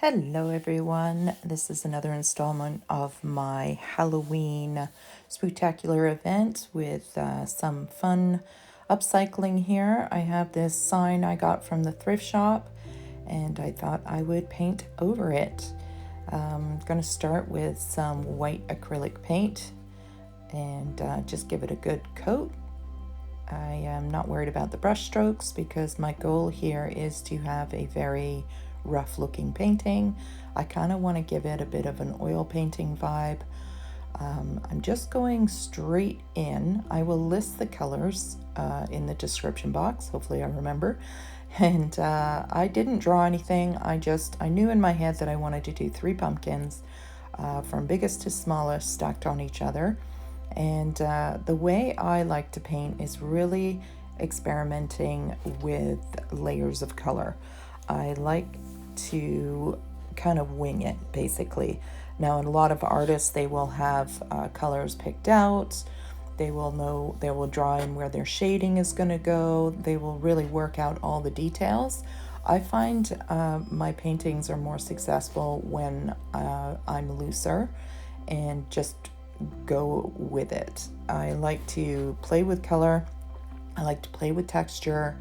Hello everyone, this is another installment of my Halloween spectacular event with some fun upcycling here. I have this sign I got from the thrift shop and I thought I would paint over it. I'm going to start with some white acrylic paint and just give it a good coat. I am not worried about the brush strokes because my goal here is to have a very rough looking painting. I kind of want to give it a bit of an oil painting vibe. I'm just going straight in. I will list the colors in the description box. Hopefully I remember. And I didn't draw anything. I knew in my head that I wanted to do 3 pumpkins from biggest to smallest stacked on each other. And the way I like to paint is really experimenting with layers of color. I like to kind of wing it, basically. Now, in a lot of artists, they will have colors picked out. They will draw in where their shading is going to go. They will really work out all the details. I find my paintings are more successful when I'm looser and just go with it. I like to play with color. I like to play with texture.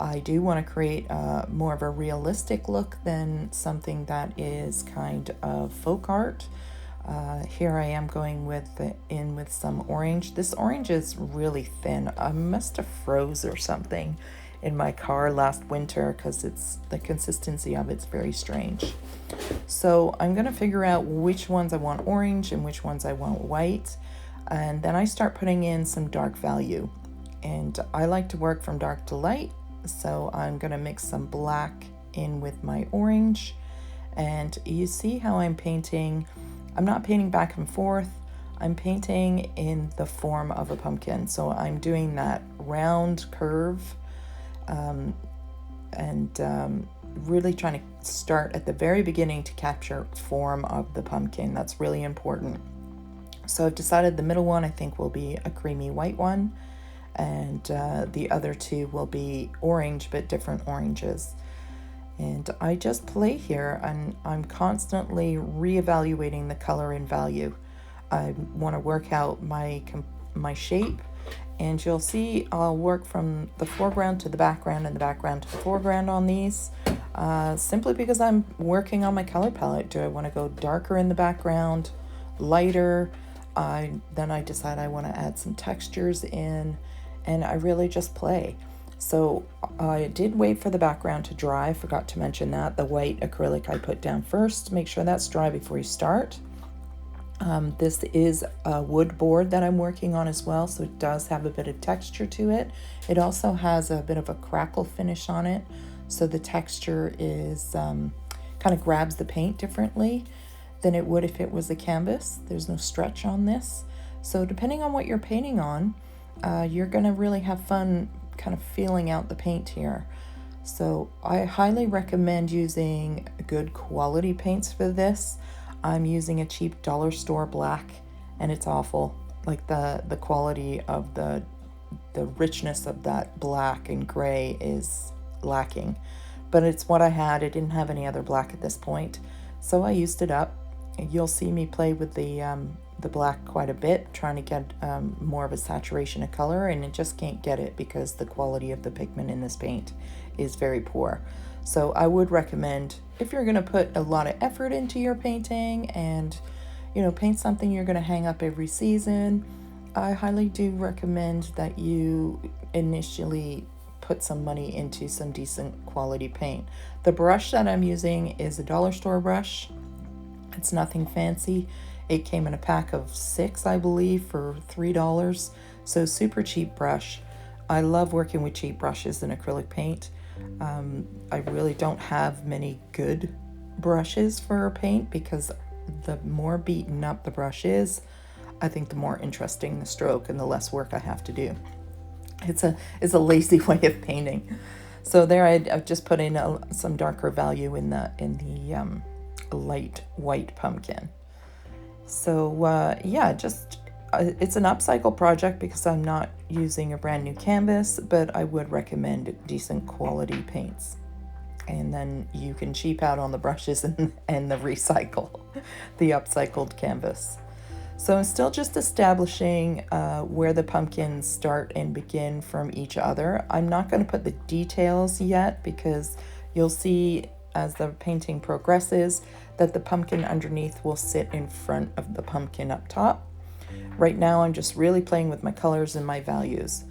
I do want to create more of a realistic look than something that is kind of folk art. Here I am going with some orange. This orange is really thin. I must have froze or something in my car last winter because the consistency of it's very strange. So I'm going to figure out which ones I want orange and which ones I want white. And then I start putting in some dark value. And I like to work from dark to light. So I'm going to mix some black in with my orange. And you see how I'm painting. I'm not painting back and forth. I'm painting in the form of a pumpkin. So I'm doing that round curve and really trying to start at the very beginning to capture form of the pumpkin. That's really important. So I've decided the middle one I think will be a creamy white one, and the other 2 will be orange, but different oranges. And I just play here, and I'm constantly reevaluating the color and value. I want to work out my shape, and you'll see I'll work from the foreground to the background and the background to the foreground on these, simply because I'm working on my color palette. Do I want to go darker in the background, lighter? Then I decide I want to add some textures in, and I really just play. So I did wait for the background to dry. I forgot to mention that. The white acrylic I put down first. Make sure that's dry before you start. This is a wood board that I'm working on as well, so it does have a bit of texture to it. It also has a bit of a crackle finish on it, so the texture is kind of grabs the paint differently than it would if it was a canvas. There's no stretch on this. So depending on what you're painting on, you're going to really have fun kind of feeling out the paint here. So I highly recommend using good quality paints for this. I'm using a cheap dollar store black, and it's awful. Like the quality of the richness of that black and gray is lacking. But it's what I had. I didn't have any other black at this point, so I used it up. You'll see me play with the black quite a bit, trying to get more of a saturation of color, and it just can't get it because the quality of the pigment in this paint is very poor. So I would recommend, if you're going to put a lot of effort into your painting and paint something you're going to hang up every season, I highly do recommend that you initially put some money into some decent quality paint. The brush that I'm using is a dollar store brush. It's nothing fancy. It came in a pack of 6, I believe, for $3. So super cheap brush. I love working with cheap brushes in acrylic paint. I really don't have many good brushes for paint because the more beaten up the brush is, I think the more interesting the stroke and the less work I have to do. It's a lazy way of painting. So there I've just put in some darker value in the light white pumpkin. So yeah, it's an upcycle project because I'm not using a brand new canvas, but I would recommend decent quality paints. and then you can cheap out on the brushes and the recycle, the upcycled canvas. So I'm still just establishing where the pumpkins start and begin from each other. I'm not going to put the details yet because you'll see as the painting progresses that the pumpkin underneath will sit in front of the pumpkin up top. Right now I'm just really playing with my colors and my values.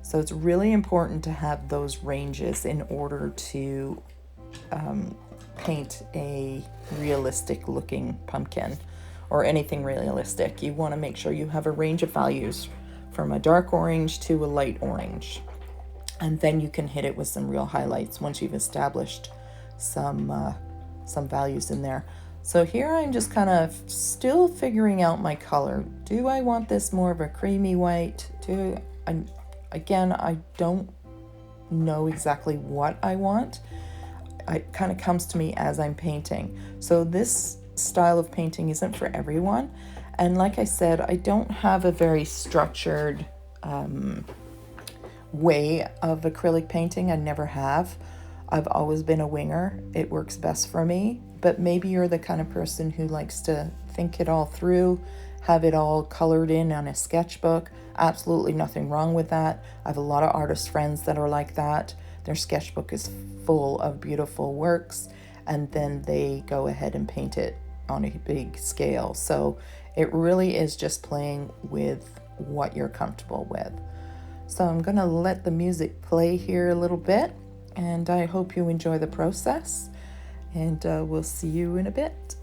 So it's really important to have those ranges in order to paint a realistic looking pumpkin or anything realistic. You want to make sure you have a range of values from a dark orange to a light orange. And then you can hit it with some real highlights once you've established some values in there. So here I'm just kind of still figuring out my color. Do I want this more of a creamy white? Again, I don't know exactly what I want. It kind of comes to me as I'm painting. So this style of painting isn't for everyone. And like I said, I don't have a very structured way of acrylic painting. I never have. I've always been a winger. It works best for me. But maybe you're the kind of person who likes to think it all through, have it all colored in on a sketchbook. Absolutely nothing wrong with that. I have a lot of artist friends that are like that. Their sketchbook is full of beautiful works, and then they go ahead and paint it on a big scale. So it really is just playing with what you're comfortable with. So I'm gonna let the music play here a little bit, and I hope you enjoy the process, and we'll see you in a bit.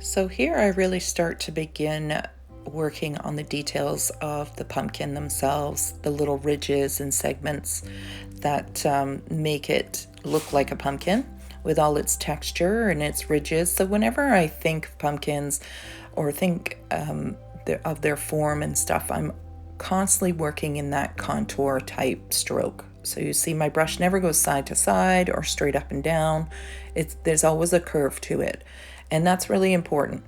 So here I really start to begin working on the details of the pumpkin themselves, the little ridges and segments that make it look like a pumpkin with all its texture and its ridges. So whenever I think of pumpkins or think of their form and stuff, I'm constantly working in that contour type stroke. So you see my brush never goes side to side or straight up and down. There's always a curve to it. And that's really important.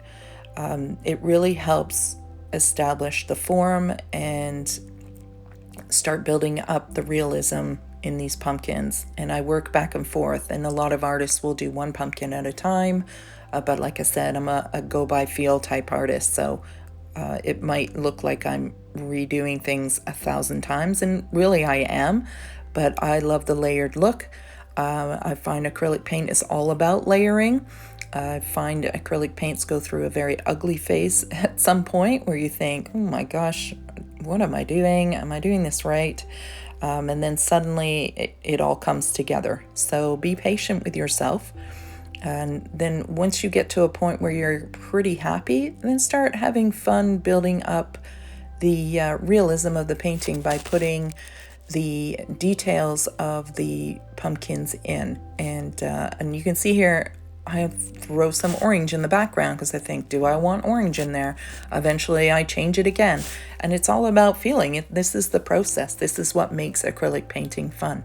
It really helps establish the form and start building up the realism in these pumpkins. And I work back and forth, and a lot of artists will do one pumpkin at a time. But like I said, I'm a go by feel type artist. So it might look like I'm redoing things 1,000 times, and really I am, but I love the layered look. I find acrylic paint is all about layering. I find acrylic paints go through a very ugly phase at some point where you think, oh my gosh, what am I doing? Am I doing this right? And then suddenly it all comes together. So be patient with yourself. And then once you get to a point where you're pretty happy, then start having fun building up the realism of the painting by putting the details of the pumpkins in. And you can see here, I throw some orange in the background because I think, do I want orange in there? Eventually I change it again. And it's all about feeling it. This is the process. This is what makes acrylic painting fun.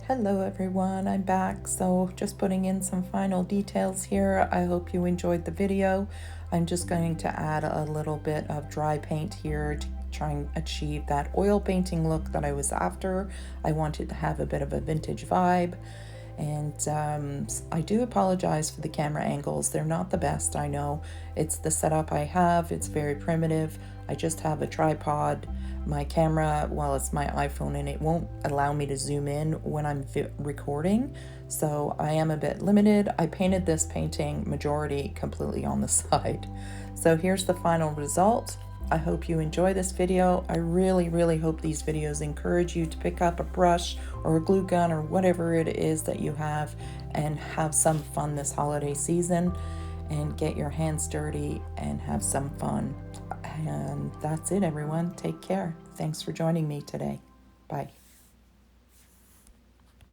Hello everyone, I'm back. So just putting in some final details here. I hope you enjoyed the video. I'm just going to add a little bit of dry paint here to try and achieve that oil painting look that I was after. I wanted to have a bit of a vintage vibe. And I do apologize for the camera angles. They're not the best, I know. It's the setup I have. It's very primitive. I just have a tripod. My camera, well, it's my iPhone and it won't allow me to zoom in when I'm recording, so I am a bit limited. I painted this painting majority completely on the side. So here's the final result. I hope you enjoy this video. I really hope these videos encourage you to pick up a brush or a glue gun or whatever it is that you have and have some fun this holiday season and get your hands dirty and have some fun. And that's it, everyone. Take care. Thanks for joining me today. Bye.